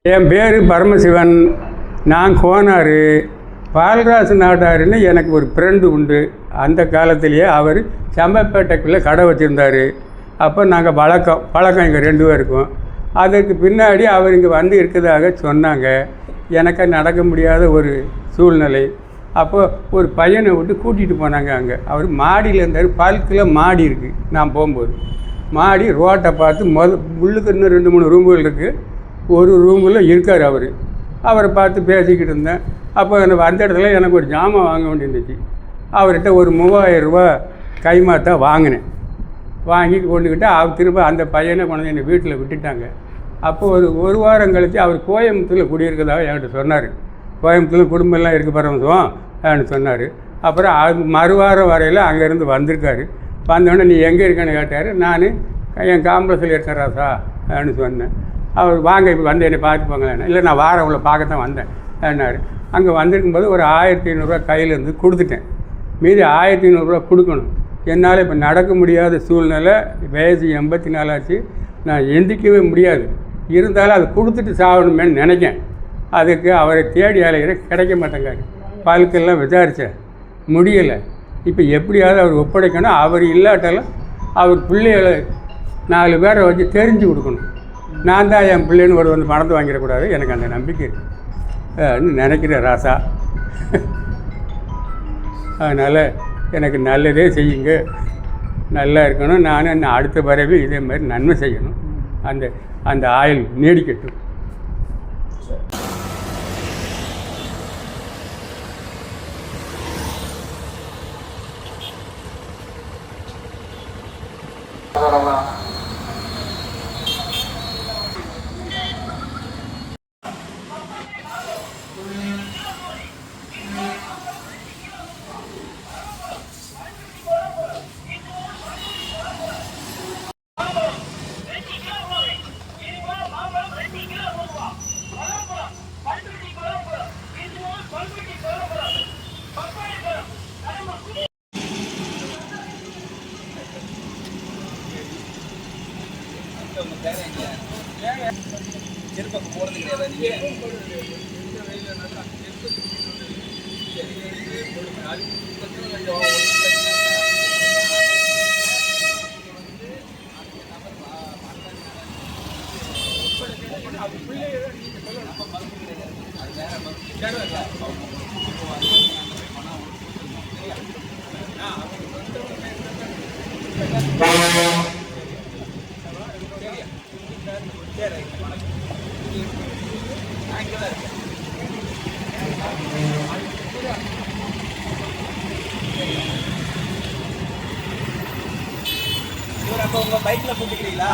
என் பேர் பரமசிவன். நான் கோனார். பால்ராசு நாடாருன்னு எனக்கு ஒரு ஃப்ரெண்டு உண்டு. அந்த காலத்திலேயே அவர் செம்பப்பேட்டைக்குள்ளே கடை வச்சுருந்தார். அப்போ நாங்கள் பழக்கம் எங்கள் 2 பேருக்கும். அதற்கு பின்னாடி அவர் இங்கே வந்து இருக்கிறதாக சொன்னாங்க. எனக்கு நடக்க முடியாத ஒரு சூழ்நிலை. அப்போது ஒரு பையனை விட்டு கூட்டிகிட்டு போனாங்க. அங்கே அவர் மாடியில் இருந்தார். பல்கில் மாடி இருக்குது. நான் போகும்போது மாடி ரோட்டை பார்த்து உள்ளுக்கு இன்னும் 2-3 ரூம்கள் இருக்குது. ஒரு ரூமில் இருக்கார் அவர். அவரை பார்த்து பேசிக்கிட்டு இருந்தேன். அப்போ எனக்கு அந்த இடத்துல எனக்கு ஒரு ஜாமான் வாங்க வேண்டியிருந்துச்சு. அவர்கிட்ட ஒரு 3000 ரூபா கைமாத்தா வாங்கினேன். வாங்கி கொண்டுக்கிட்டு அவர் திரும்ப அந்த பையனை கொண்டு என்னை வீட்டில் விட்டுட்டாங்க. அப்போது ஒரு வாரம் கழித்து அவர் கோயம்புத்தூரில் குடியிருக்கிறதாக என்கிட்ட சொன்னார். கோயம்புத்தூரில் குடும்பம்லாம் இருக்குது பரமசிவம் அப்படின்னு சொன்னார். அப்புறம் அது மறுவாரம் வரையில் அங்கேருந்து வந்திருக்காரு. வந்தோடனே நீ எங்கே இருக்கேன்னு கேட்டார். நான் என் காம்ப்ளெக்ஸில் இருக்கேன் ராசா அப்படின்னு சொன்னேன். அவர் வாங்க இப்போ வந்து என்னை பார்த்து போங்களேன். இல்லை நான் வாரம் உங்களை பார்க்கத்தான் வந்தேன் அப்படின்னாரு. அங்கே வந்திருக்கும்போது ஒரு 1500 ரூபா கையிலேருந்து கொடுத்துட்டேன். மீதி 1500 ரூபா கொடுக்கணும். என்னால் இப்போ நடக்க முடியாத சூழ்நிலை. வயசு 84 ஆச்சு. நான் எந்திரிக்கவே முடியாது. இருந்தாலும் அதை கொடுத்துட்டு சாகணுமேன்னு நினைக்கேன். அதுக்கு அவரை தேடி அலைகிற கிடைக்க மாட்டேங்காரு. பல்கெல்லாம் விசாரித்தேன், முடியலை. இப்போ எப்படியாவது அவர் ஒப்படைக்கணும். அவர் இல்லாட்டாலும் அவர் பிள்ளைகளை 4 பேரை வச்சு தெரிஞ்சு கொடுக்கணும். நான் தான் என் பிள்ளைன்னு ஒரு வந்து பணத்தை வாங்கிடக்கூடாது. எனக்கு அந்த நம்பிக்கை இருக்குது நினைக்கிறேன் ராசா. அதனால் எனக்கு நல்லதே செய்யுங்க, நல்லா இருக்கணும். நானும் அடுத்த பிறகு இதே மாதிரி நன்மை செய்யணும். அந்த ஆயுள் நீடிக்கட்டும். செருப்பக்கம் போகிறது கிடையாது. உங்க பைக்ல போட்டுக்கிறீங்களா?